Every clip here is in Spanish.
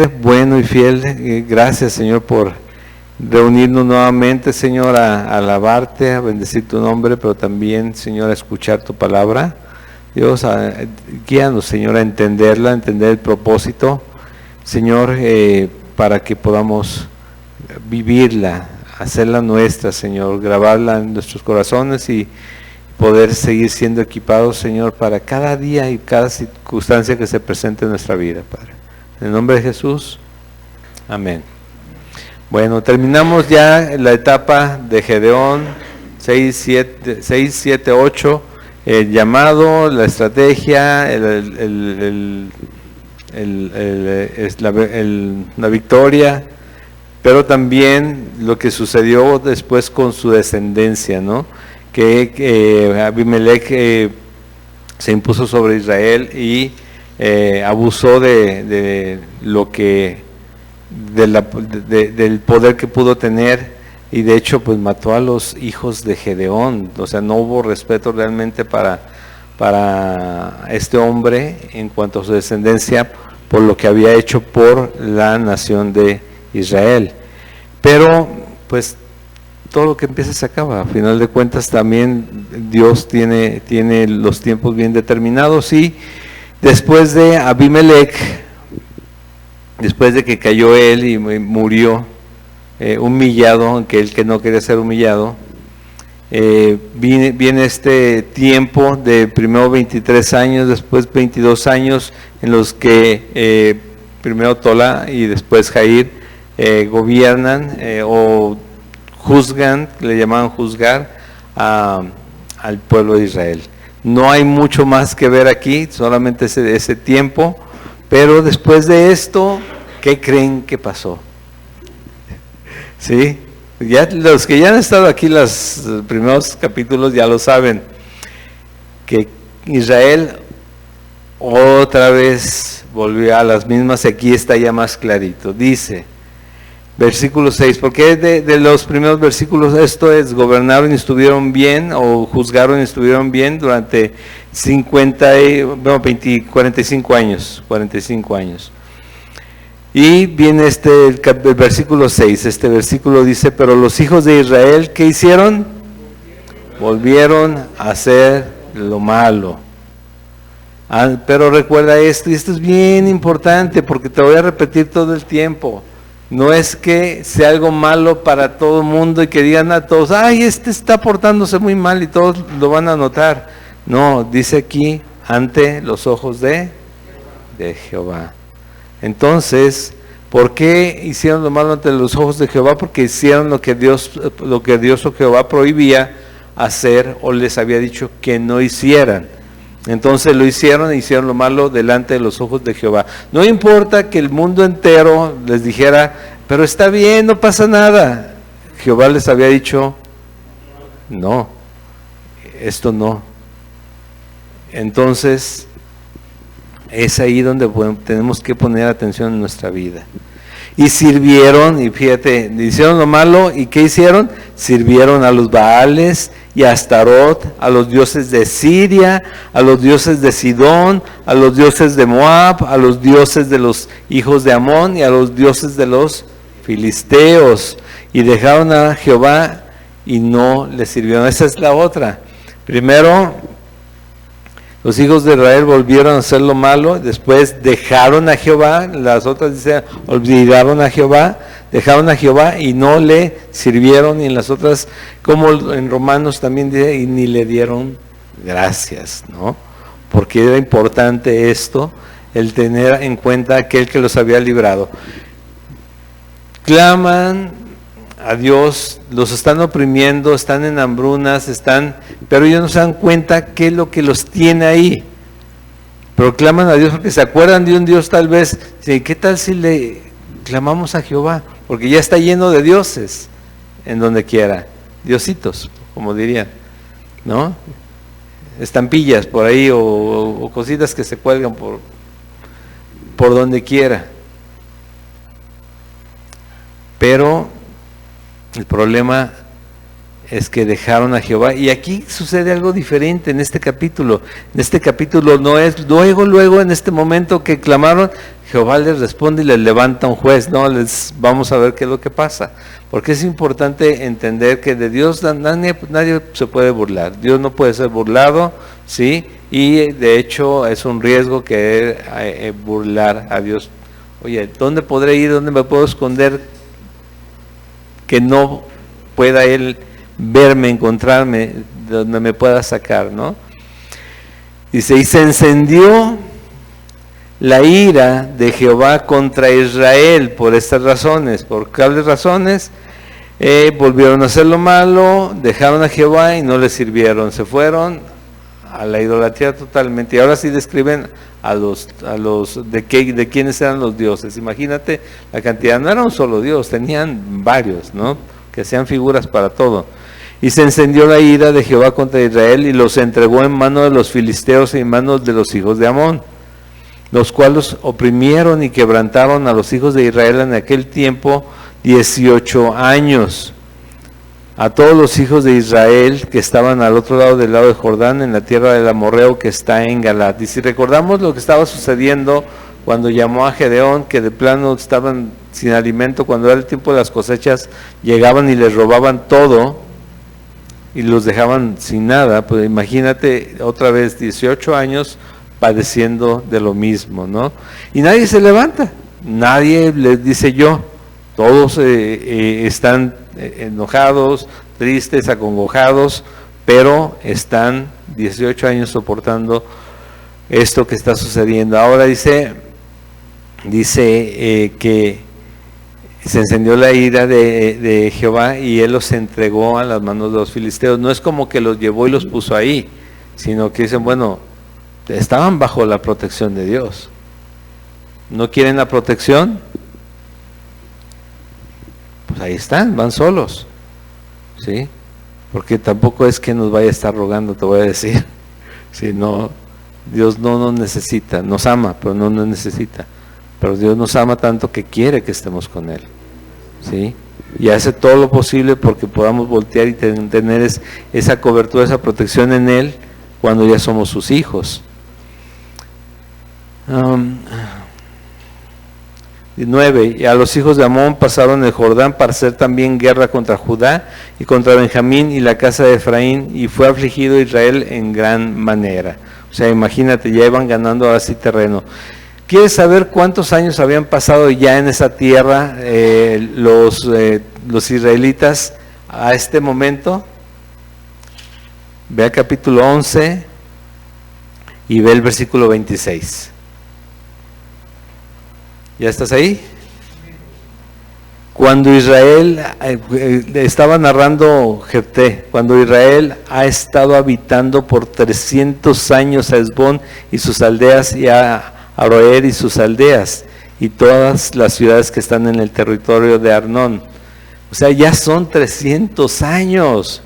Bueno y fiel, gracias Señor por reunirnos nuevamente, Señor, a alabarte, a bendecir tu nombre, pero también, Señor, a escuchar tu palabra. Dios, guíanos, Señor, a entenderla, a entender el propósito, Señor, para que podamos vivirla, hacerla nuestra, Señor, grabarla en nuestros corazones y poder seguir siendo equipados, Señor, para cada día y cada circunstancia que se presente en nuestra vida, Padre. En el nombre de Jesús, amén. Bueno, terminamos ya la etapa de Gedeón 6, 7, 8, el llamado, la estrategia, la victoria, pero también lo que sucedió después con su descendencia, ¿no? Que Abimelech se impuso sobre Israel y abusó de lo que del poder que pudo tener, y de hecho pues mató a los hijos de Gedeón. O sea, no hubo respeto realmente para este hombre en cuanto a su descendencia por lo que había hecho por la nación de Israel. Pero pues todo lo que empieza se acaba. A final de cuentas también Dios tiene los tiempos bien determinados, y después de Abimelech, después de que cayó él y murió humillado, aunque él que no quería ser humillado, viene este tiempo de primero 23 años, después 22 años, en los que primero Tola y después Jair gobiernan o juzgan, le llamaban juzgar al pueblo de Israel. No hay mucho más que ver aquí, solamente ese tiempo, pero después de esto, ¿qué creen que pasó? ¿Sí? Ya, los que ya han estado aquí los primeros capítulos ya lo saben, que Israel otra vez volvió a las mismas. Aquí está ya más clarito, dice versículo 6, porque de los primeros versículos esto es: gobernaron y estuvieron bien, o juzgaron y estuvieron bien durante 45 años. Y viene el versículo 6, este versículo dice: pero los hijos de Israel, ¿qué hicieron? Volvieron a hacer lo malo. Pero recuerda esto, y esto es bien importante porque te voy a repetir todo el tiempo. No es que sea algo malo para todo el mundo y que digan a todos: ay, este está portándose muy mal, y todos lo van a notar. No, dice aquí: ante los ojos de Jehová. Entonces, ¿por qué hicieron lo malo ante los ojos de Jehová? Porque hicieron lo que Dios o Jehová prohibía hacer, o les había dicho que no hicieran. Entonces lo hicieron lo malo delante de los ojos de Jehová. No importa que el mundo entero les dijera: pero está bien, no pasa nada. Jehová les había dicho: no, esto no. Entonces es ahí donde tenemos que poner atención en nuestra vida. Y sirvieron, y fíjate, hicieron lo malo, ¿y qué hicieron? Sirvieron a los Baales y a Astarot, a los dioses de Siria, a los dioses de Sidón, a los dioses de Moab, a los dioses de los hijos de Amón y a los dioses de los filisteos. Y dejaron a Jehová y no le sirvieron. Esa es la otra. Primero, los hijos de Israel volvieron a hacer lo malo, después dejaron a Jehová. Las otras dicen: olvidaron a Jehová, dejaron a Jehová y no le sirvieron. Y en las otras, como en Romanos también dice, y ni le dieron gracias, ¿no? Porque era importante esto, el tener en cuenta a aquel que los había librado. Claman a Dios, los están oprimiendo, están en hambrunas, pero ellos no se dan cuenta qué es lo que los tiene ahí. Pero claman a Dios porque se acuerdan de un Dios, tal vez. ¿Qué tal si le clamamos a Jehová? Porque ya está lleno de dioses en donde quiera, diositos, como dirían, ¿no? Estampillas por ahí o cositas que se cuelgan por donde quiera. Pero el problema es que dejaron a Jehová. Y aquí sucede algo diferente en este capítulo. En este capítulo no es luego en este momento que clamaron, Jehová les responde y les levanta un juez. No, vamos a ver qué es lo que pasa. Porque es importante entender que de Dios nadie se puede burlar. Dios no puede ser burlado, ¿sí? Y de hecho es un riesgo que burlar a Dios. Oye, ¿dónde podré ir? ¿Dónde me puedo esconder? Que no pueda Él verme, encontrarme, donde me pueda sacar, ¿no? Dice, y se encendió la ira de Jehová contra Israel por estas razones. ¿Por cuáles razones? Volvieron a hacer lo malo, dejaron a Jehová y no le sirvieron, se fueron a la idolatría totalmente. Y ahora sí describen de quiénes eran los dioses. Imagínate la cantidad, no era un solo dios, tenían varios, ¿no? Que hacían figuras para todo. Y se encendió la ira de Jehová contra Israel y los entregó en manos de los filisteos y en manos de los hijos de Amón, los cuales oprimieron y quebrantaron a los hijos de Israel en aquel tiempo 18 años. A todos los hijos de Israel que estaban al otro lado del lado de Jordán, en la tierra del amorreo que está en Galat. Y si recordamos lo que estaba sucediendo cuando llamó a Gedeón, que de plano estaban sin alimento, cuando era el tiempo de las cosechas, llegaban y les robaban todo y los dejaban sin nada. Pues imagínate otra vez 18 años padeciendo de lo mismo, ¿no? Y nadie se levanta, nadie les dice yo, todos están enojados, tristes, acongojados, pero están 18 años soportando esto que está sucediendo. Ahora dice que se encendió la ira de Jehová y él los entregó a las manos de los filisteos. No es como que los llevó y los puso ahí, sino que dicen, bueno, estaban bajo la protección de Dios. ¿No quieren la protección? Pues ahí están, van solos, ¿sí? Porque tampoco es que nos vaya a estar rogando, te voy a decir. Si no, Dios no nos necesita, nos ama, pero no nos necesita. Pero Dios nos ama tanto que quiere que estemos con Él, ¿sí? Y hace todo lo posible porque podamos voltear y tener esa cobertura, esa protección en Él cuando ya somos sus hijos. 9. Y a los hijos de Amón pasaron el Jordán para hacer también guerra contra Judá y contra Benjamín y la casa de Efraín, y fue afligido Israel en gran manera. O sea, imagínate, ya iban ganando ahora sí terreno. ¿Quieres saber cuántos años habían pasado ya en esa tierra los israelitas a este momento? Ve al capítulo 11 y ve el versículo 26. ¿Ya estás ahí? Cuando Israel, estaba narrando Jefté, cuando Israel ha estado habitando por 300 años a Hesbón y sus aldeas, y a Aroer y sus aldeas, y todas las ciudades que están en el territorio de Arnón. O sea, ya son 300 años.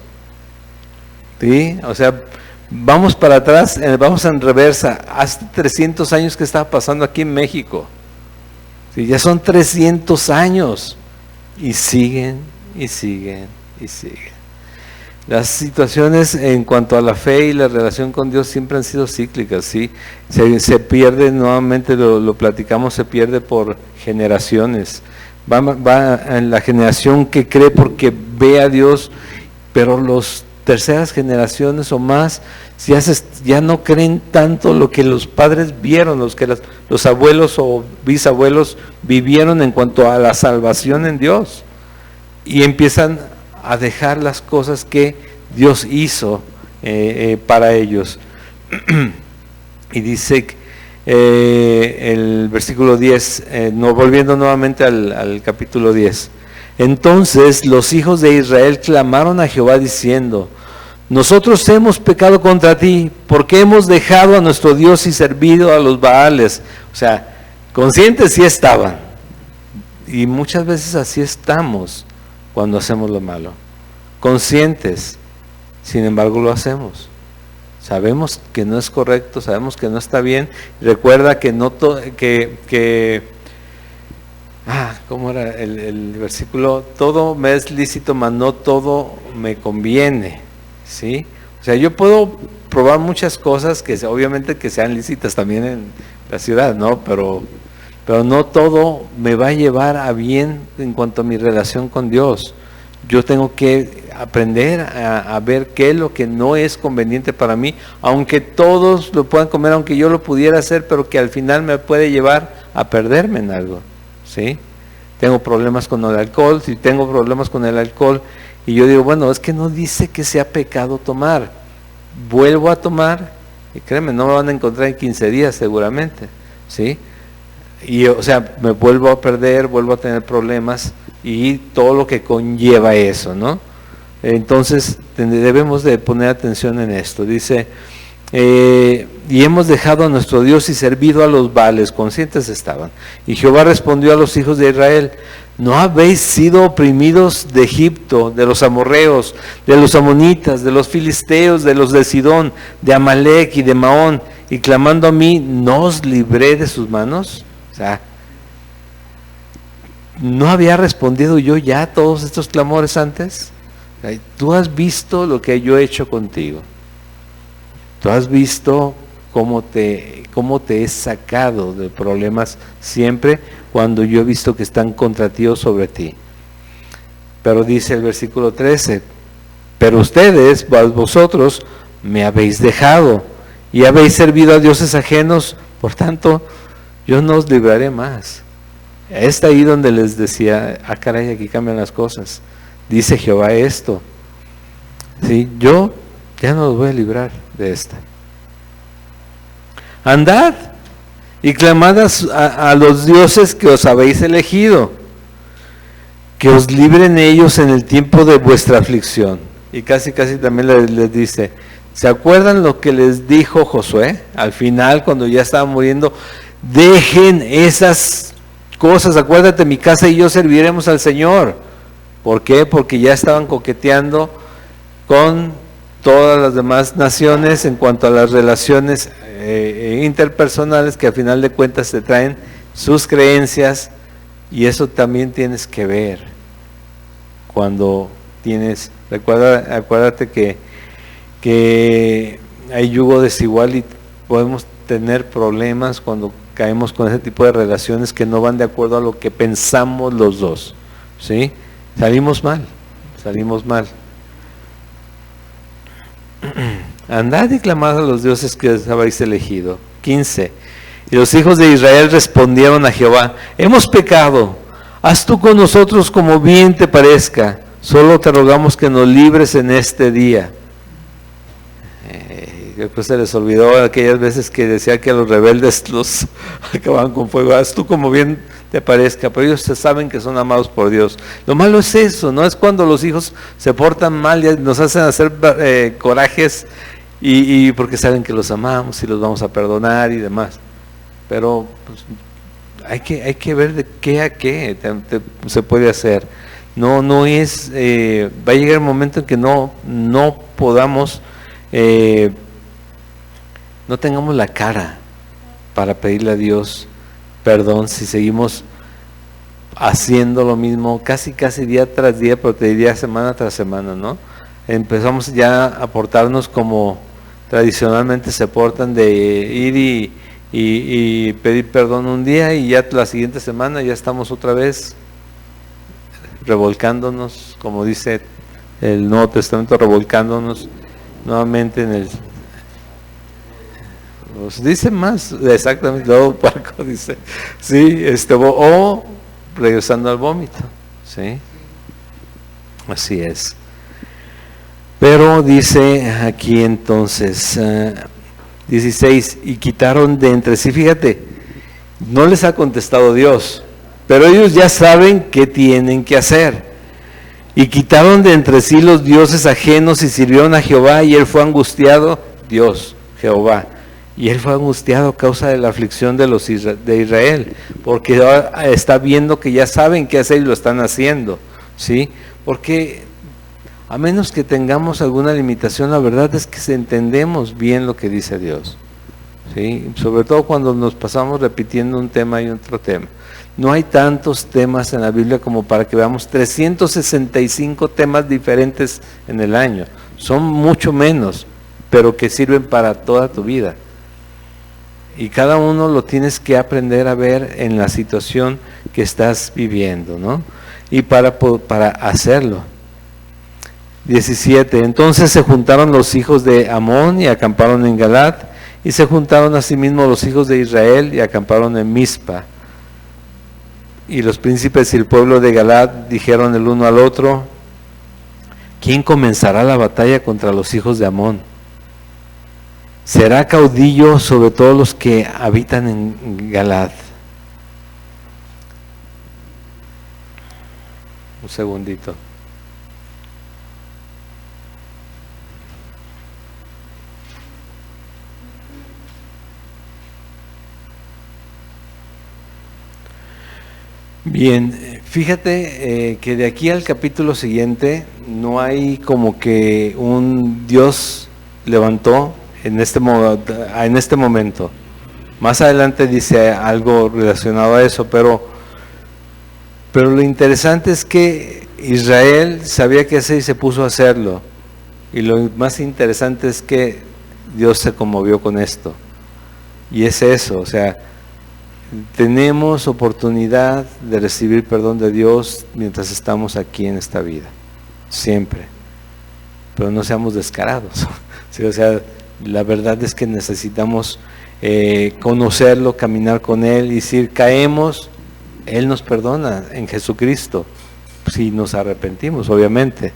¿Sí? O sea, vamos para atrás, vamos en reversa. Hace 300 años que estaba pasando aquí en México. Sí, ya son 300 años y siguen y siguen y siguen. Las situaciones en cuanto a la fe y la relación con Dios siempre han sido cíclicas, ¿sí? Se pierde, nuevamente lo platicamos, se pierde por generaciones. Va en la generación que cree porque ve a Dios, pero los terceras generaciones o más ya no creen tanto lo que los padres vieron, los abuelos o bisabuelos vivieron en cuanto a la salvación en Dios, y empiezan a dejar las cosas que Dios hizo para ellos. Y dice el versículo 10, volviendo nuevamente al capítulo 10. Entonces los hijos de Israel clamaron a Jehová diciendo: nosotros hemos pecado contra ti, porque hemos dejado a nuestro Dios y servido a los Baales. O sea, conscientes sí estaban, y muchas veces así estamos cuando hacemos lo malo, conscientes, sin embargo lo hacemos. Sabemos que no es correcto, sabemos que no está bien. Recuerda que ¿cómo era el versículo? Todo me es lícito, mas no todo me conviene, ¿sí? O sea, yo puedo probar muchas cosas que obviamente que sean lícitas también en la ciudad, ¿no? Pero no todo me va a llevar a bien en cuanto a mi relación con Dios. Yo tengo que aprender a ver qué es lo que no es conveniente para mí, aunque todos lo puedan comer, aunque yo lo pudiera hacer, pero que al final me puede llevar a perderme en algo, ¿sí? Tengo problemas con el alcohol, si tengo problemas con el alcohol, y yo digo, bueno, es que no dice que sea pecado tomar. Vuelvo a tomar, y créeme, no me van a encontrar en 15 días seguramente, ¿sí? Y o sea, me vuelvo a perder, vuelvo a tener problemas y todo lo que conlleva eso, ¿no? Entonces debemos de poner atención en esto. Dice, y hemos dejado a nuestro Dios y servido a los Baales, conscientes estaban. Y Jehová respondió a los hijos de Israel, ¿no habéis sido oprimidos de Egipto, de los amorreos, de los amonitas, de los filisteos, de los de Sidón, de Amalec y de Maón? Y clamando a mí, ¿no os libré de sus manos? O sea, ¿no había respondido yo ya a todos estos clamores antes? O sea, tú has visto lo que yo he hecho contigo. Tú has visto cómo te he sacado de problemas siempre cuando yo he visto que están contra ti o sobre ti. Pero dice el versículo 13, pero ustedes, vosotros, me habéis dejado y habéis servido a dioses ajenos, por tanto, yo no os libraré más. Está ahí donde les decía, caray, aquí cambian las cosas. Dice Jehová esto, ¿sí? Yo ya no los voy a librar de esta. Andad y clamad a los dioses que os habéis elegido, que os libren ellos en el tiempo de vuestra aflicción. Y casi también les dice, ¿se acuerdan lo que les dijo Josué? Al final, cuando ya estaba muriendo, dejen esas cosas, acuérdate, mi casa y yo serviremos al Señor. ¿Por qué? Porque ya estaban coqueteando con todas las demás naciones en cuanto a las relaciones interpersonales, que al final de cuentas te traen sus creencias, y eso también tienes que ver cuando tienes, acuérdate que hay yugo desigual y podemos tener problemas cuando caemos con ese tipo de relaciones que no van de acuerdo a lo que pensamos los dos, ¿sí? Salimos mal. Andad y clamad a los dioses que os habéis elegido. 15. Y los hijos de Israel respondieron a Jehová, hemos pecado, haz tú con nosotros como bien te parezca, solo te rogamos que nos libres en este día. Después se les olvidó aquellas veces que decía que a los rebeldes los acababan con fuego, haz tú como bien te parezca, pero ellos saben que son amados por Dios. Lo malo es eso, no es cuando los hijos se portan mal y nos hacen hacer corajes y porque saben que los amamos y los vamos a perdonar y demás. Pero pues, hay que ver de qué a qué se puede hacer. No es, va a llegar el momento en que no podamos, no tengamos la cara para pedirle a Dios perdón si seguimos haciendo lo mismo casi día tras día, pero te diría semana tras semana, ¿no? Empezamos ya a portarnos como tradicionalmente se portan, de ir y pedir perdón un día y ya la siguiente semana ya estamos otra vez revolcándonos, como dice el Nuevo Testamento, revolcándonos nuevamente en el... Pues dice más, exactamente, luego Paco dice, sí, o regresando al vómito, ¿sí? Así es. Pero dice aquí entonces, 16, y quitaron de entre sí, fíjate, no les ha contestado Dios, pero ellos ya saben qué tienen que hacer. Y quitaron de entre sí los dioses ajenos y sirvieron a Jehová, y él fue angustiado, Dios, Jehová, y él fue angustiado a causa de la aflicción de Israel, porque ahora está viendo que ya saben qué hacer y lo están haciendo, ¿sí? Porque a menos que tengamos alguna limitación, la verdad es que entendemos bien lo que dice Dios, ¿sí? Sobre todo cuando nos pasamos repitiendo un tema y otro tema. No hay tantos temas en la Biblia como para que veamos 365 temas diferentes en el año. Son mucho menos, pero que sirven para toda tu vida. Y cada uno lo tienes que aprender a ver en la situación que estás viviendo, ¿no? Y para hacerlo. 17. Entonces se juntaron los hijos de Amón y acamparon en Galad, y se juntaron asimismo los hijos de Israel y acamparon en Mizpa. Y los príncipes y el pueblo de Galad dijeron el uno al otro: ¿quién comenzará la batalla contra los hijos de Amón? Será caudillo sobre todos los que habitan en Galad. Un segundito. Bien, fíjate que de aquí al capítulo siguiente no hay como que un Dios levantó en este momento. Más adelante dice algo relacionado a eso, pero lo interesante es que Israel sabía qué hacer y se puso a hacerlo. Y lo más interesante es que Dios se conmovió con esto. Y es eso, o sea, tenemos oportunidad de recibir perdón de Dios mientras estamos aquí en esta vida, siempre, pero no seamos descarados. Sí, o sea, la verdad es que necesitamos conocerlo, caminar con Él, y si caemos, Él nos perdona en Jesucristo, si nos arrepentimos, obviamente.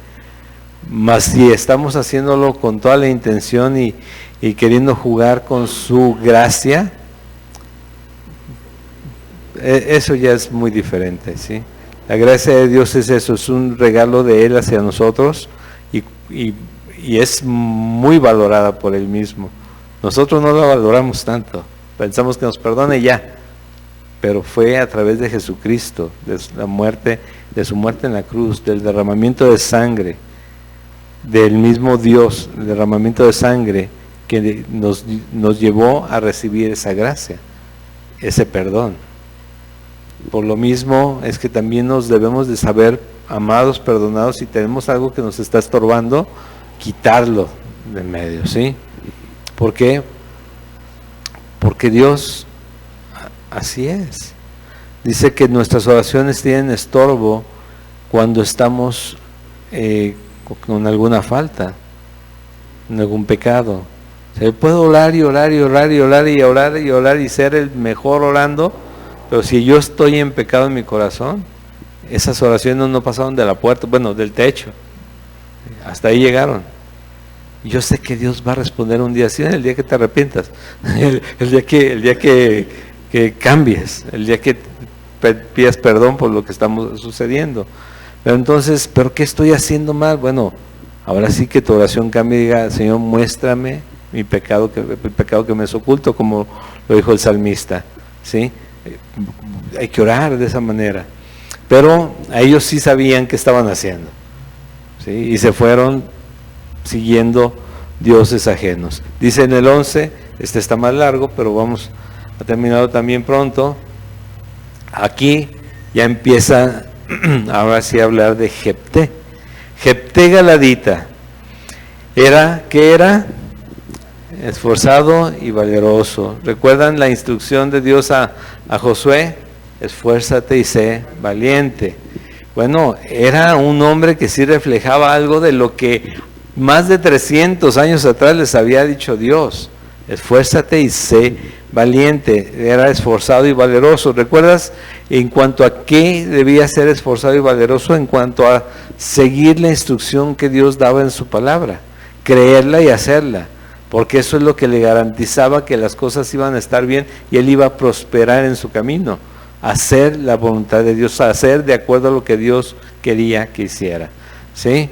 Mas si estamos haciéndolo con toda la intención y queriendo jugar con su gracia, eso ya es muy diferente, ¿sí? La gracia de Dios es eso, es un regalo de Él hacia nosotros, y es muy valorada por Él mismo. Nosotros no la valoramos tanto, pensamos que nos perdone ya, pero fue a través de Jesucristo, de su muerte en la cruz, del derramamiento de sangre, del mismo Dios, el derramamiento de sangre que nos llevó a recibir esa gracia, ese perdón. Por lo mismo es que también nos debemos de saber amados, perdonados. Si tenemos algo que nos está estorbando, quitarlo de medio, ¿sí? ¿Por qué? Porque Dios así es. Dice que nuestras oraciones tienen estorbo cuando estamos con alguna falta, en algún pecado. O sea, puedo orar y orar y orar y orar y orar y orar y ser el mejor orando, pero si yo estoy en pecado en mi corazón, esas oraciones no pasaron de la puerta, bueno, del techo, hasta ahí llegaron. Yo sé que Dios va a responder un día, sí, el día que te arrepientas, el día que cambies, el día que pidas perdón por lo que estamos sucediendo. Pero entonces, ¿pero qué estoy haciendo mal? Bueno, ahora sí que tu oración cambie y diga: Señor, muéstrame el pecado que me es oculto, como lo dijo el salmista, ¿sí? Hay que orar de esa manera. Pero a ellos sí sabían qué estaban haciendo, ¿sí? Y se fueron siguiendo dioses ajenos. Dice en el 11, este está más largo, pero vamos a terminarlo también pronto. Aquí ya empieza ahora sí a hablar de Jefté. Jefté galadita. ¿Qué era? Esforzado y valeroso. ¿Recuerdan la instrucción de Dios a Josué? Esfuérzate y sé valiente. Bueno, era un hombre que sí reflejaba algo de lo que más de 300 años atrás les había dicho Dios. Esfuérzate y sé valiente. Era esforzado y valeroso. ¿Recuerdas en cuanto a qué debía ser esforzado y valeroso? En cuanto a seguir la instrucción que Dios daba en su palabra, creerla y hacerla, porque eso es lo que le garantizaba que las cosas iban a estar bien y él iba a prosperar en su camino. Hacer la voluntad de Dios, hacer de acuerdo a lo que Dios quería que hiciera, ¿sí?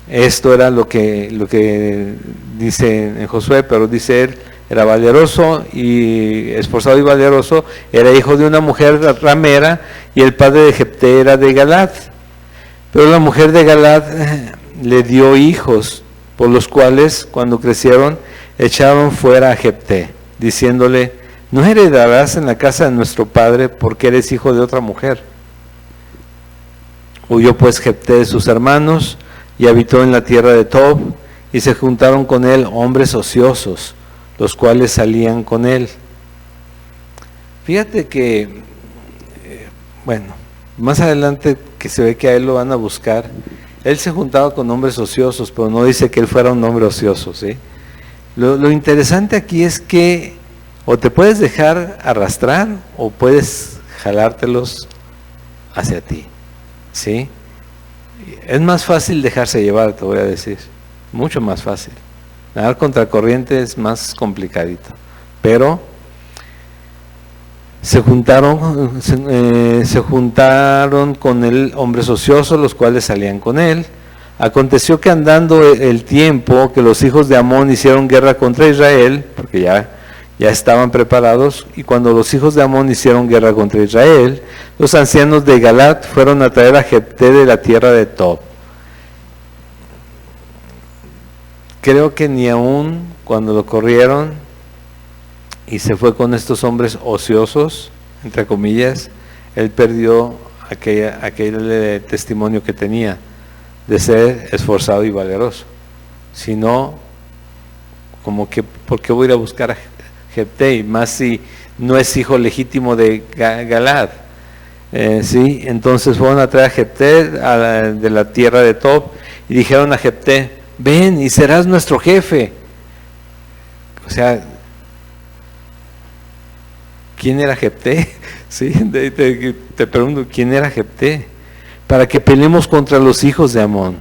Esto era lo que dice en Josué, pero dice él, era valeroso y esforzado y valeroso, era hijo de una mujer ramera, y el padre de Jefté era de Galad. Pero la mujer de Galad le dio hijos, por los cuales, cuando crecieron, echaron fuera a Jefté, diciéndole: no heredarás en la casa de nuestro padre porque eres hijo de otra mujer. Huyó pues Jefté de sus hermanos y habitó en la tierra de Tob, y se juntaron con él hombres ociosos, los cuales salían con él. Fíjate que, bueno, más adelante que se ve que a él lo van a buscar, él se juntaba con hombres ociosos, pero no dice que él fuera un hombre ocioso, ¿sí? Lo interesante aquí es que o te puedes dejar arrastrar o puedes jalártelos hacia ti, ¿sí? Es más fácil dejarse llevar, te voy a decir, mucho más fácil. Nadar contra corriente es más complicadito, pero se juntaron con él hombres ociosos, los cuales salían con él. Aconteció que andando el tiempo, que los hijos de Amón hicieron guerra contra Israel, porque ya estaban preparados, y cuando los hijos de Amón hicieron guerra contra Israel, los ancianos de Galat fueron a traer a Jefté de la tierra de Tob. Creo que ni aún cuando lo corrieron y se fue con estos hombres ociosos, entre comillas, él perdió aquel testimonio que tenía de ser esforzado y valeroso. Si no, como que, ¿por qué voy a ir a buscar a Jefté? Y más si no es hijo legítimo de Galad. ¿Sí? Entonces fueron a traer a Jefté de la tierra de Tob y dijeron a Jefté: ven y serás nuestro jefe. O sea, ¿quién era Jefté? ¿Sí? Te pregunto, ¿quién era Jefté? Para que peleemos contra los hijos de Amón.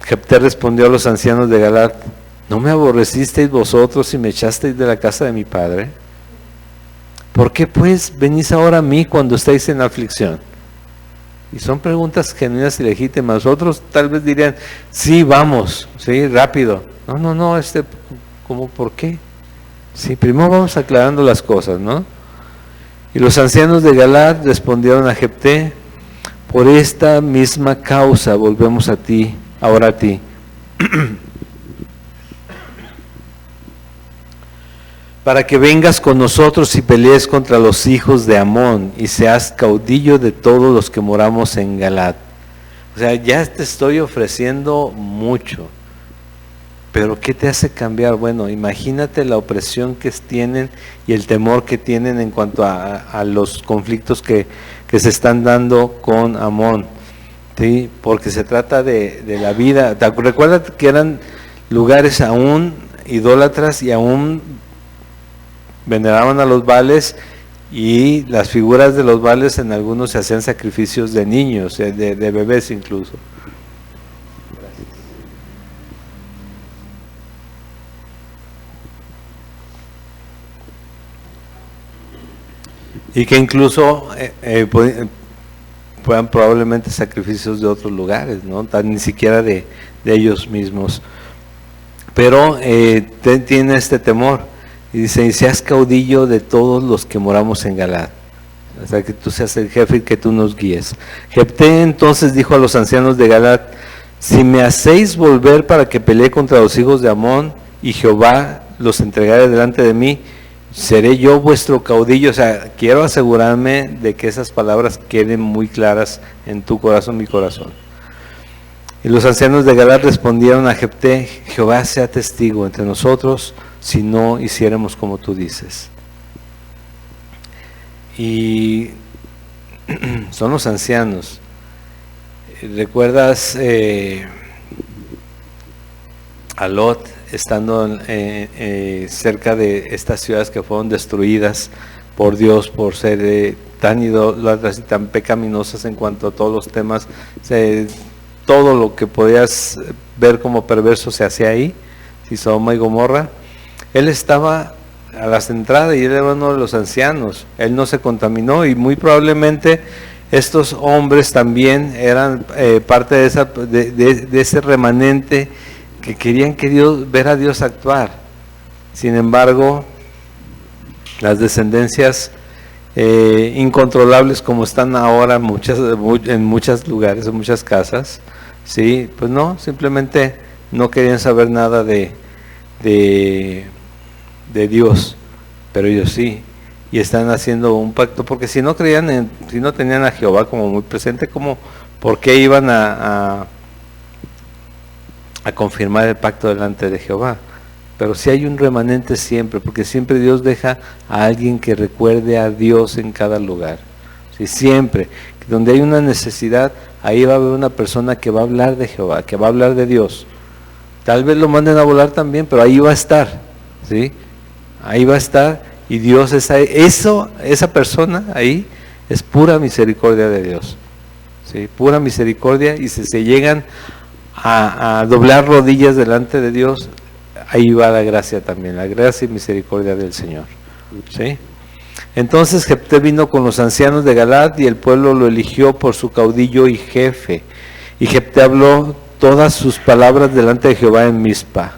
Jefté respondió a los ancianos de Galad: ¿no me aborrecisteis vosotros y me echasteis de la casa de mi padre? ¿Por qué pues venís ahora a mí cuando estáis en aflicción? Y son preguntas genuinas y legítimas. Otros tal vez dirían: sí, vamos, sí, rápido. No, ¿cómo, por qué? Sí, primero vamos aclarando las cosas, ¿no? Y los ancianos de Galad respondieron a Jefté: por esta misma causa volvemos ahora a ti. Para que vengas con nosotros y pelees contra los hijos de Amón y seas caudillo de todos los que moramos en Galad. O sea, ya te estoy ofreciendo mucho, pero ¿qué te hace cambiar? Bueno, imagínate la opresión que tienen y el temor que tienen en cuanto a los conflictos que se están dando con Amón, ¿sí? Porque se trata de la vida. Recuerda que eran lugares aún idólatras y aún veneraban a los Baales, y las figuras de los Baales en algunos se hacían sacrificios de niños, de bebés incluso. Y que incluso fueran probablemente sacrificios de otros lugares, ¿no? Ni siquiera de ellos mismos. Pero tiene este temor. Y dice: y seas caudillo de todos los que moramos en Galad. O sea, que tú seas el jefe y que tú nos guíes. Jefté entonces dijo a los ancianos de Galad: si me hacéis volver para que pelee contra los hijos de Amón, y Jehová los entregare delante de mí, seré yo vuestro caudillo. O sea, quiero asegurarme de que esas palabras queden muy claras en tu corazón, mi corazón. Y los ancianos de Galad respondieron a Jefté: Jehová sea testigo entre nosotros si no hiciéramos como tú dices. Y son los ancianos. ¿Recuerdas a Lot estando cerca de estas ciudades que fueron destruidas por Dios por ser tan idólatras y tan pecaminosas en cuanto a todos los temas? Todo lo que podías ver como perverso se hacía ahí, Sodoma y Gomorra. Él estaba a las entradas y él era uno de los ancianos. Él no se contaminó, y muy probablemente estos hombres también eran parte de ese remanente que querían ver a Dios actuar. Sin embargo, las descendencias incontrolables como están ahora en muchos lugares, en muchas casas, sí, pues no, simplemente no querían saber nada de Dios. pero ellos sí, y están haciendo un pacto, porque si no creían si no tenían a Jehová como muy presente, ¿por qué iban a confirmar el pacto delante de Jehová? Pero sí hay un remanente siempre, porque siempre Dios deja a alguien que recuerde a Dios en cada lugar. Sí, siempre, donde hay una necesidad, ahí va a haber una persona que va a hablar de Jehová, que va a hablar de Dios. Tal vez lo manden a volar también, pero ahí va a estar, ¿sí? Ahí va a estar, y Dios esa persona ahí es pura misericordia de Dios, ¿sí? Pura misericordia, y si se llegan a doblar rodillas delante de Dios, ahí va la gracia también, la gracia y misericordia del Señor, ¿sí? Entonces Jefté vino con los ancianos de Galaad, y el pueblo lo eligió por su caudillo y jefe. Y Jefté habló todas sus palabras delante de Jehová en Mizpa.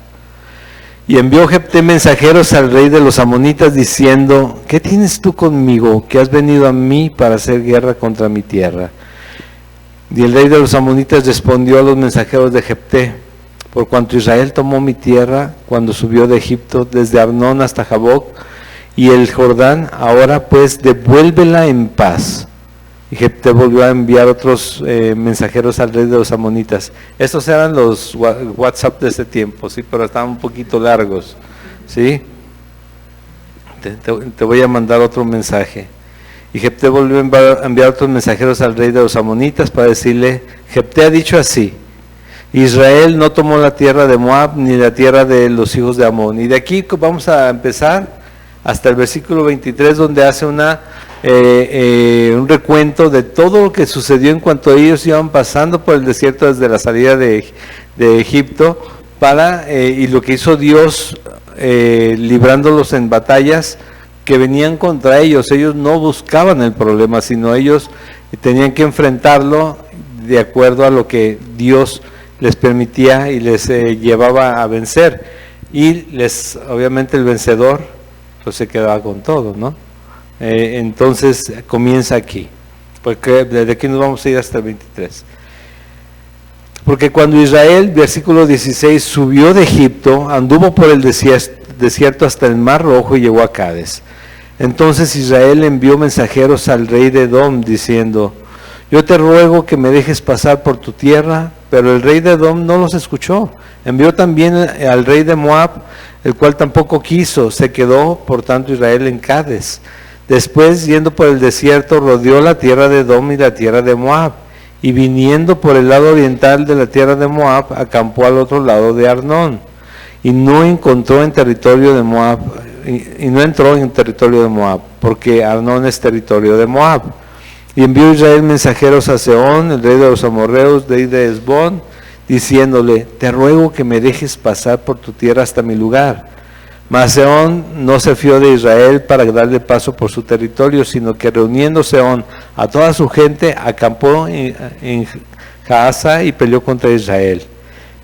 Y envió Jefté mensajeros al rey de los amonitas, diciendo: ¿qué tienes tú conmigo, que has venido a mí para hacer guerra contra mi tierra? Y el rey de los amonitas respondió a los mensajeros de Jefté: por cuanto Israel tomó mi tierra cuando subió de Egipto, desde Arnón hasta Jaboc y el Jordán, ahora pues devuélvela en paz. Y Jefté volvió a enviar otros mensajeros al rey de los amonitas. Estos eran los WhatsApp de ese tiempo, sí, pero estaban un poquito largos, sí. Te voy a mandar otro mensaje. Y Jefté volvió a enviar otros mensajeros al rey de los amonitas para decirle: Jefté ha dicho así: Israel no tomó la tierra de Moab ni la tierra de los hijos de Amón. Y de aquí vamos a empezar hasta el versículo 23, donde hace un recuento de todo lo que sucedió en cuanto ellos iban pasando por el desierto desde la salida de Egipto, y lo que hizo Dios librándolos en batallas que venían contra ellos. Ellos no buscaban el problema, sino ellos tenían que enfrentarlo de acuerdo a lo que Dios les permitía y les llevaba a vencer. Y obviamente el vencedor pues se quedaba con todo, ¿no? Entonces comienza aquí, porque desde aquí nos vamos a ir hasta el 23. Porque cuando Israel, versículo 16, subió de Egipto, anduvo por el desierto hasta el Mar Rojo y llegó a Cades. Entonces Israel envió mensajeros al rey de Edom, diciendo: yo te ruego que me dejes pasar por tu tierra. Pero el rey de Edom no los escuchó. Envió también al rey de Moab, el cual tampoco quiso. Se quedó, por tanto, Israel en Cades. Después, yendo por el desierto, rodeó la tierra de Edom y la tierra de Moab. Y viniendo por el lado oriental de la tierra de Moab, acampó al otro lado de Arnón. Y no encontró en territorio de Moab, y no entró en territorio de Moab, porque Arnón es territorio de Moab. Y envió Israel mensajeros a Sehón, el rey de los amorreos, rey de Hesbón, diciéndole: te ruego que me dejes pasar por tu tierra hasta mi lugar. Mas Sehón no se fió de Israel para darle paso por su territorio, sino que reuniendo Sehón a toda su gente, acampó en Jaasa y peleó contra Israel.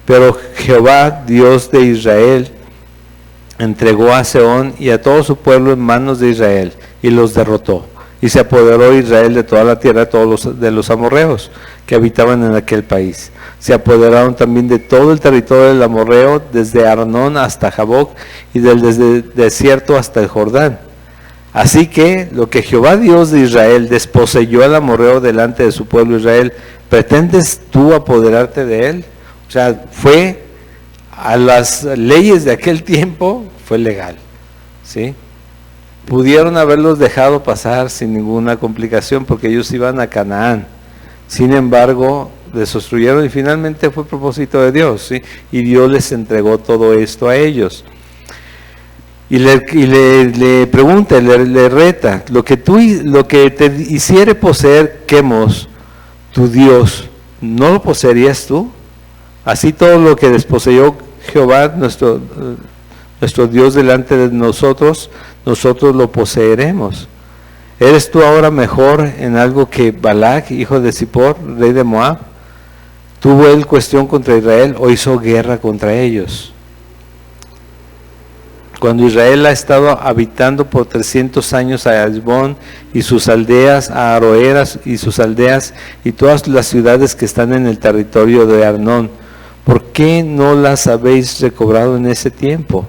Pero Jehová, Dios de Israel, entregó a Sehón y a todo su pueblo en manos de Israel, y los derrotó. Y se apoderó Israel de toda la tierra de los amorreos que habitaban en aquel país. Se apoderaron también de todo el territorio del amorreo, desde Arnón hasta Jaboc, y desde el desierto hasta el Jordán. Así que lo que Jehová Dios de Israel desposeyó al amorreo delante de su pueblo Israel, ¿pretendes tú apoderarte de él? O sea, fue a las leyes de aquel tiempo, fue legal, ¿sí? Pudieron haberlos dejado pasar sin ninguna complicación, porque ellos iban a Canaán. Sin embargo, les obstruyeron, y finalmente fue propósito de Dios, ¿sí? Y Dios les entregó todo esto a ellos. Y le pregunta, le reta: lo que te hiciere poseer Quemos, tu Dios, ¿no lo poseerías tú? Así todo lo que desposeyó Jehová, nuestro Dios, delante de nosotros lo poseeremos. ¿Eres tú ahora mejor en algo que Balac, hijo de Zippor, rey de Moab? ¿Tuvo él cuestión contra Israel o hizo guerra contra ellos? Cuando Israel ha estado habitando por 300 años a Hesbón y sus aldeas, a Aroeras y sus aldeas, y todas las ciudades que están en el territorio de Arnón, ¿por qué no las habéis recobrado en ese tiempo?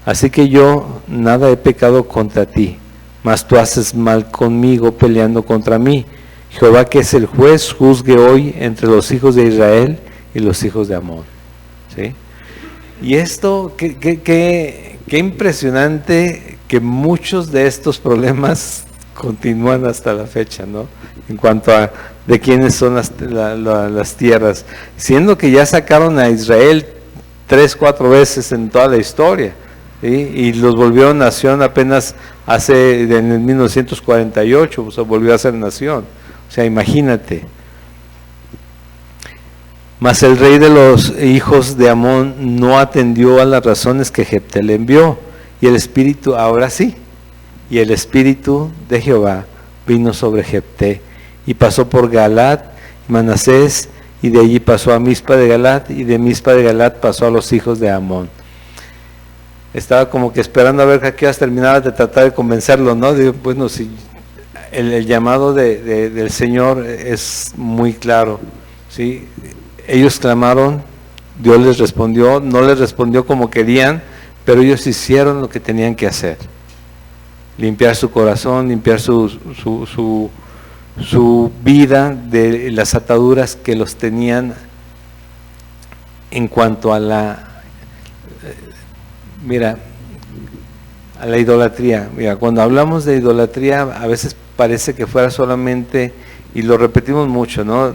Así que yo nada he pecado contra ti, mas tú haces mal conmigo peleando contra mí. Jehová, que es el juez, juzgue hoy entre los hijos de Israel y los hijos de Amón. ¿Sí? Y esto, qué impresionante que muchos de estos problemas continúan hasta la fecha, ¿no? En cuanto a de quiénes son las tierras, siendo que ya sacaron a Israel 3, 4 veces en toda la historia, ¿sí? Y los volvieron nación apenas en el 1948, o sea, volvió a ser nación. O sea, imagínate. Mas el rey de los hijos de Amón no atendió a las razones que Jefté le envió, y el espíritu, ahora sí, y el espíritu de Jehová vino sobre Jefté, y pasó por Galaad y Manasés, y de allí pasó a Mizpa de Galaad, y de Mizpa de Galaad pasó a los hijos de Amón. Estaba como que esperando a ver a qué horas terminaba de tratar de convencerlo, ¿no? Digo, bueno, si el llamado del Señor es muy claro, ¿sí? Ellos clamaron, Dios les respondió, no les respondió como querían, pero ellos hicieron lo que tenían que hacer. Limpiar su corazón, limpiar su vida de las ataduras que los tenían en cuanto a la idolatría. Mira, cuando hablamos de idolatría, a veces parece que fuera solamente, y lo repetimos mucho, ¿no?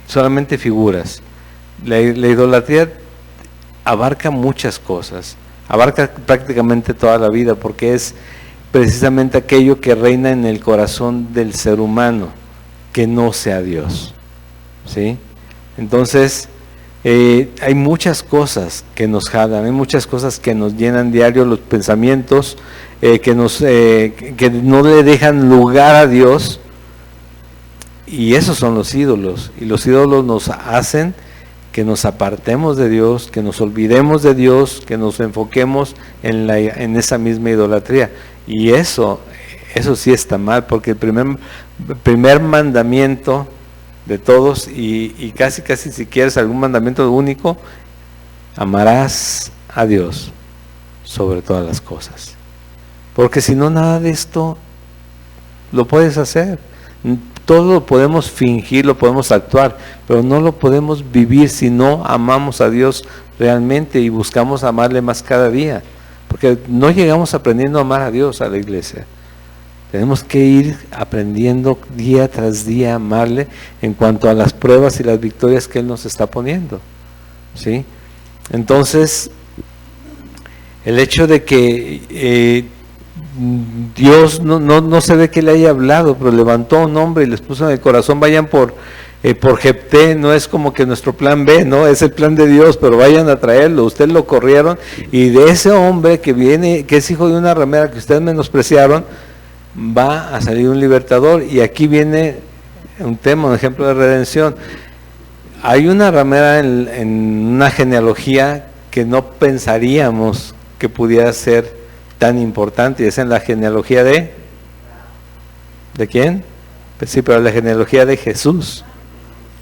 Solamente figuras. La idolatría abarca muchas cosas, abarca prácticamente toda la vida, porque es precisamente aquello que reina en el corazón del ser humano, que no sea Dios, ¿sí? Entonces, hay muchas cosas que nos jalan, hay muchas cosas que nos llenan diario los pensamientos, que no le dejan lugar a Dios, y esos son los ídolos, y los ídolos nos hacen que nos apartemos de Dios, que nos olvidemos de Dios, que nos enfoquemos en esa misma idolatría, y eso sí está mal, porque el primer mandamiento de todos, y casi si quieres algún mandamiento único, amarás a Dios sobre todas las cosas, porque si no, nada de esto lo puedes hacer. Todo lo podemos fingir, lo podemos actuar, pero no lo podemos vivir si no amamos a Dios realmente y buscamos amarle más cada día, porque no llegamos aprendiendo a amar a Dios a la iglesia. Tenemos que ir aprendiendo día tras día a amarle en cuanto a las pruebas y las victorias que Él nos está poniendo, ¿sí? Entonces, el hecho de que Dios no se ve que le haya hablado, pero levantó a un hombre y les puso en el corazón, vayan por Jefté, no es como que nuestro plan B, no, es el plan de Dios, pero vayan a traerlo. Ustedes lo corrieron, y de ese hombre que viene, que es hijo de una ramera que ustedes menospreciaron, va a salir un libertador. Y aquí viene un tema, un ejemplo de redención. Hay una ramera en una genealogía que no pensaríamos que pudiera ser tan importante, y es en la genealogía ¿de quién? Pues sí, pero la genealogía de Jesús.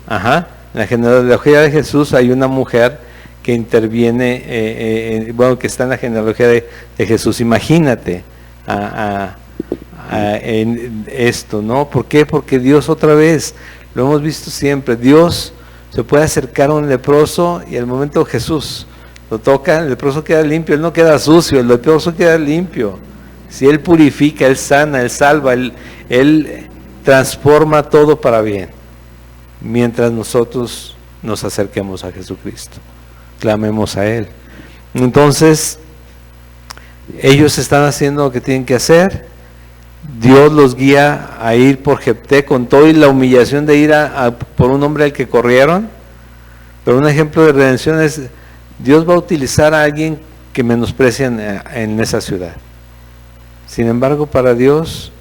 Ajá, en la genealogía de Jesús hay una mujer que interviene, que está en la genealogía de Jesús. Imagínate en esto, ¿no? ¿Por qué? Porque Dios, otra vez, lo hemos visto siempre, Dios se puede acercar a un leproso, y al momento Jesús lo toca, el leproso queda limpio, él no queda sucio, el leproso queda limpio. Si Él purifica, Él sana, Él salva, Él transforma todo para bien, mientras nosotros nos acerquemos a Jesucristo, clamemos a Él. Entonces, ellos están haciendo lo que tienen que hacer. Dios los guía a ir por Jefté con todo y la humillación de ir por un hombre al que corrieron. Pero un ejemplo de redención es, Dios va a utilizar a alguien que menosprecian en esa ciudad. Sin embargo, para Dios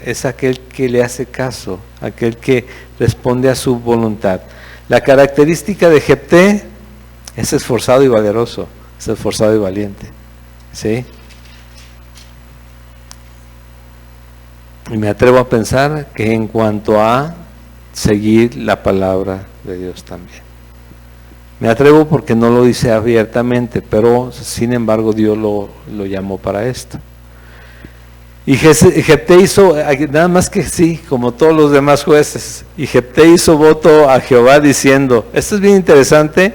es aquel que le hace caso, aquel que responde a su voluntad. La característica de Jefté es esforzado y valeroso, es esforzado y valiente, ¿sí? Y me atrevo a pensar que en cuanto a seguir la palabra de Dios también. Me atrevo porque no lo dice abiertamente, pero sin embargo Dios lo llamó para esto. Y Jefté hizo, nada más que sí, como todos los demás jueces, y Jefté hizo voto a Jehová diciendo, esto es bien interesante,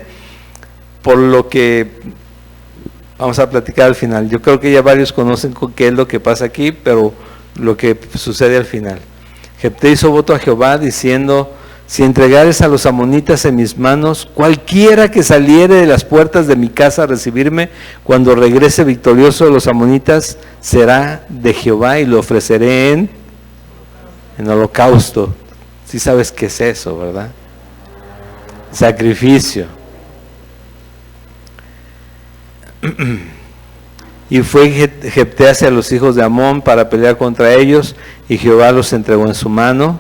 por lo que vamos a platicar al final. Yo creo que ya varios conocen qué es lo que pasa aquí, pero lo que sucede al final. Jefté hizo voto a Jehová diciendo, si entregares a los amonitas en mis manos, cualquiera que saliere de las puertas de mi casa a recibirme, cuando regrese victorioso de los amonitas, será de Jehová y lo ofreceré en holocausto. Sí sabes qué es eso, ¿verdad? Sacrificio. Y fue Jefté hacia los hijos de Amón para pelear contra ellos, y Jehová los entregó en su mano.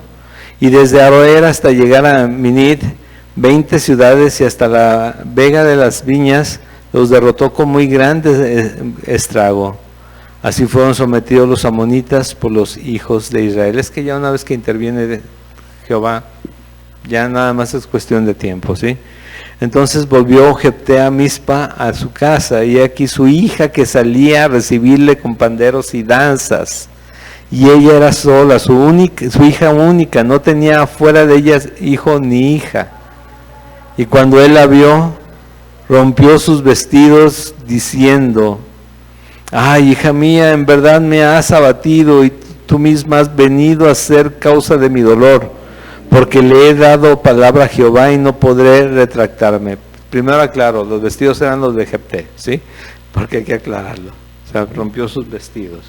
Y desde Aroer hasta llegar a Minit, 20 ciudades, y hasta la vega de las viñas, los derrotó con muy grande estrago. Así fueron sometidos los amonitas por los hijos de Israel. Es que ya una vez que interviene Jehová, ya nada más es cuestión de tiempo, ¿sí? Entonces volvió Jefté a Mizpa a su casa, y aquí su hija que salía a recibirle con panderos y danzas. Y ella era sola, su hija única, no tenía fuera de ella hijo ni hija. Y cuando él la vio, rompió sus vestidos diciendo, ay, hija mía, en verdad me has abatido y tú misma has venido a ser causa de mi dolor, porque le he dado palabra a Jehová y no podré retractarme. Primero aclaro, los vestidos eran los de Jefté, ¿sí? Porque hay que aclararlo. O sea, rompió sus vestidos,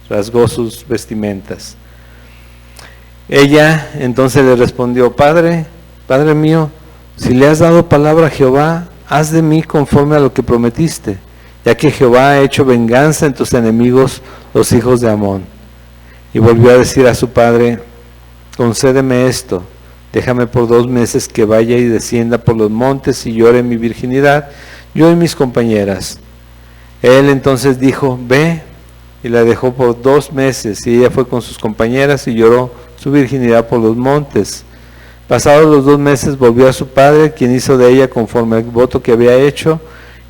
rasgó sus vestimentas. Ella entonces le respondió, Padre mío, si le has dado palabra a Jehová, haz de mí conforme a lo que prometiste, ya que Jehová ha hecho venganza en tus enemigos, los hijos de Amón. Y volvió a decir a su padre, concédeme esto, déjame por 2 meses que vaya y descienda por los montes y llore mi virginidad, yo y mis compañeras. Él entonces dijo, ve, y la dejó por 2 meses, y ella fue con sus compañeras y lloró su virginidad por los montes. Pasados los 2 meses volvió a su padre, quien hizo de ella conforme al voto que había hecho,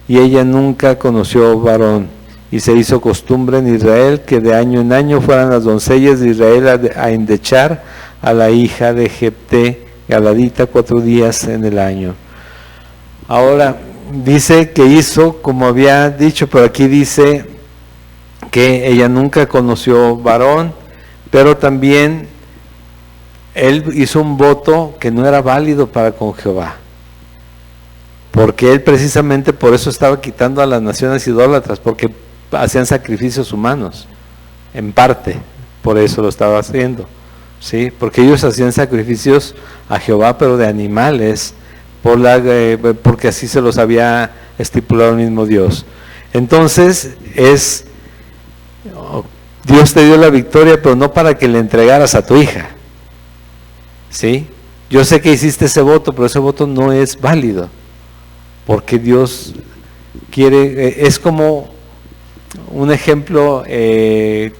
y ella nunca conoció varón. Y se hizo costumbre en Israel que de año en año fueran las doncellas de Israel a endechar a la hija de Jefté, galadita, 4 días en el año. Ahora, dice que hizo como había dicho, pero aquí dice que ella nunca conoció varón, pero también él hizo un voto que no era válido para con Jehová, porque él precisamente por eso estaba quitando a las naciones idólatras, porque hacían sacrificios humanos, en parte, por eso lo estaba haciendo, ¿sí? Porque ellos hacían sacrificios a Jehová, pero de animales, porque así se los había estipulado el mismo Dios. Entonces, Dios te dio la victoria, pero no para que le entregaras a tu hija, ¿sí? Yo sé que hiciste ese voto, pero ese voto no es válido, porque Dios quiere, es como un ejemplo de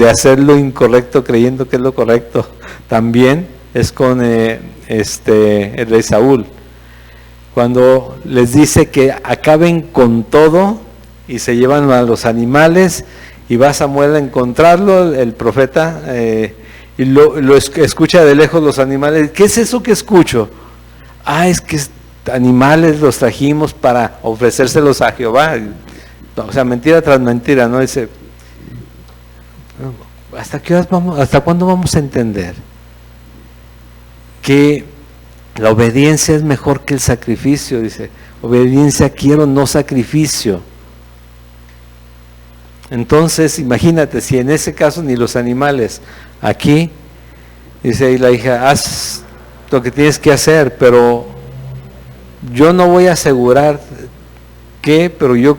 hacer lo incorrecto creyendo que es lo correcto. También es con el rey Saúl, cuando les dice que acaben con todo y se llevan a los animales, y va Samuel a encontrarlo, el profeta, y lo escucha de lejos los animales. ¿Qué es eso que escucho? Es que animales los trajimos para ofrecérselos a Jehová. O sea, mentira tras mentira, ¿no? Dice, ¿hasta cuándo vamos a entender que la obediencia es mejor que el sacrificio? Dice, obediencia quiero, no sacrificio. Entonces, imagínate, si en ese caso ni los animales, aquí, dice ahí la hija, haz lo que tienes que hacer, pero yo no voy a asegurar pero yo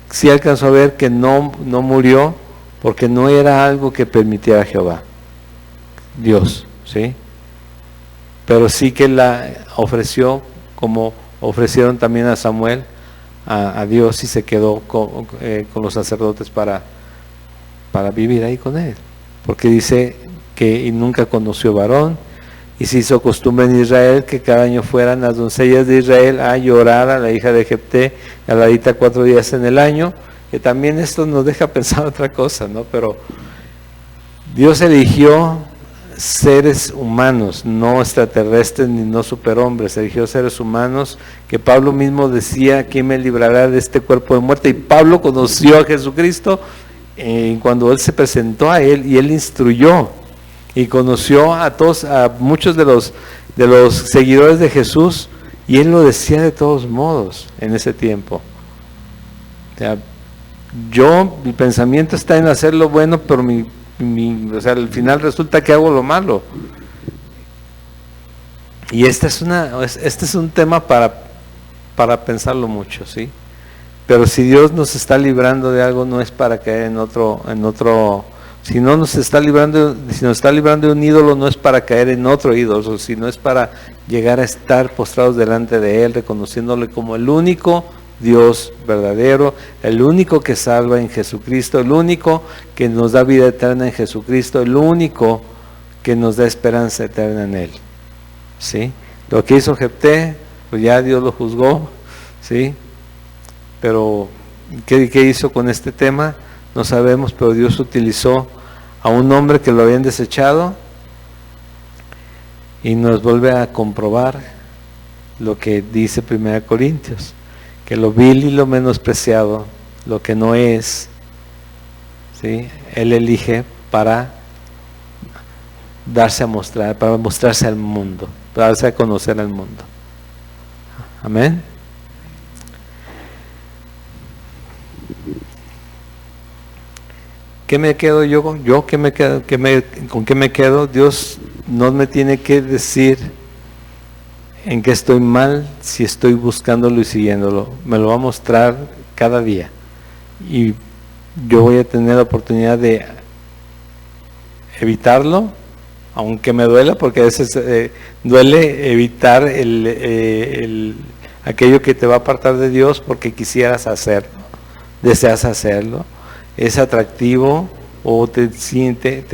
sí alcanzo a ver que no murió, porque no era algo que permitiera a Jehová, Dios, ¿sí? Pero sí que la ofreció, como ofrecieron también a Samuel, a Dios, y se quedó con los sacerdotes para vivir ahí con él, porque dice que y nunca conoció varón, Y se hizo costumbre en Israel que cada año fueran las doncellas de Israel a llorar a la hija de Jefté, a la dita 4 días en el año, que también esto nos deja pensar otra cosa, ¿no? Pero Dios eligió seres humanos, no extraterrestres ni no superhombres, eligió seres humanos que Pablo mismo decía: ¿quién me librará de este cuerpo de muerte? Y Pablo conoció a Jesucristo cuando él se presentó a él y él instruyó y conoció a todos, a muchos de los seguidores de Jesús, y él lo decía de todos modos en ese tiempo. O sea, mi pensamiento está en hacer lo bueno, pero al final resulta que hago lo malo. Y este es un tema para pensarlo mucho, ¿sí? Pero si Dios nos está librando de algo, no es para caer en otro. Si nos está librando de un ídolo, no es para caer en otro ídolo, sino es para llegar a estar postrados delante de Él, reconociéndole como el único Dios verdadero, el único que salva en Jesucristo, el único que nos da vida eterna en Jesucristo, el único que nos da esperanza eterna en Él. ¿Sí? Lo que hizo Jefté, pues ya Dios lo juzgó, ¿sí? Pero ¿qué hizo con este tema? No sabemos, pero Dios utilizó a un hombre que lo habían desechado y nos vuelve a comprobar lo que dice 1 Corintios, que lo vil y lo menospreciado, lo que no es, ¿sí? Él elige para darse a mostrar, para mostrarse al mundo, para darse a conocer al mundo. Amén. ¿Qué me quedo yo? ¿Con qué me quedo? Dios no me tiene que decir en qué estoy mal si estoy buscándolo y siguiéndolo. Me lo va a mostrar cada día. Y yo voy a tener la oportunidad de evitarlo, aunque me duela, porque a veces duele evitar aquello que te va a apartar de Dios porque quisieras hacerlo, deseas hacerlo. Es atractivo o te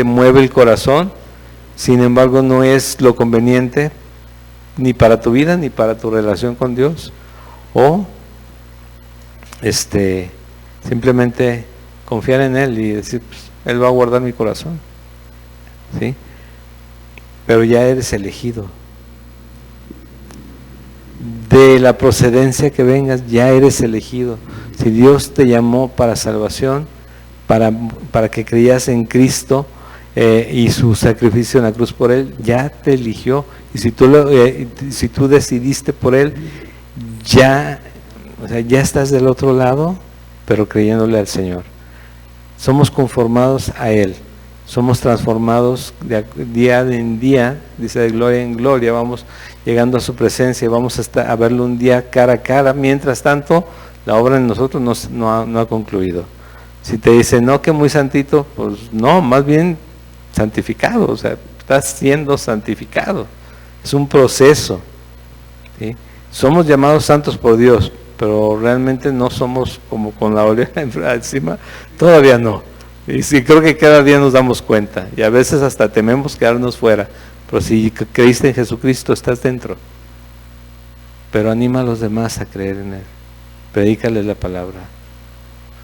mueve el corazón, sin embargo no es lo conveniente ni para tu vida ni para tu relación con Dios, o simplemente confiar en Él y decir, pues, Él va a guardar mi corazón, ¿sí? Pero ya eres elegido, de la procedencia que vengas, ya eres elegido. Si Dios te llamó para salvación, para que creías en Cristo y su sacrificio en la cruz por Él, ya te eligió. Y si tú decidiste por Él, ya estás del otro lado, pero creyéndole al Señor. Somos conformados a Él, somos transformados de día en día, dice, de gloria en gloria, vamos llegando a su presencia y vamos a verlo un día cara a cara. Mientras tanto, la obra en nosotros no ha concluido. Si te dicen, no, que muy santito, pues no, más bien santificado, o sea, estás siendo santificado. Es un proceso, ¿sí? Somos llamados santos por Dios, pero realmente no somos como con la oreja encima, todavía no. Y sí, creo que cada día nos damos cuenta, y a veces hasta tememos quedarnos fuera, pero si creíste en Jesucristo, estás dentro. Pero anima a los demás a creer en Él, predícales la palabra.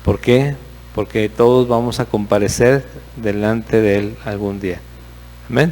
¿Por qué? Porque todos vamos a comparecer delante de Él algún día. Amén.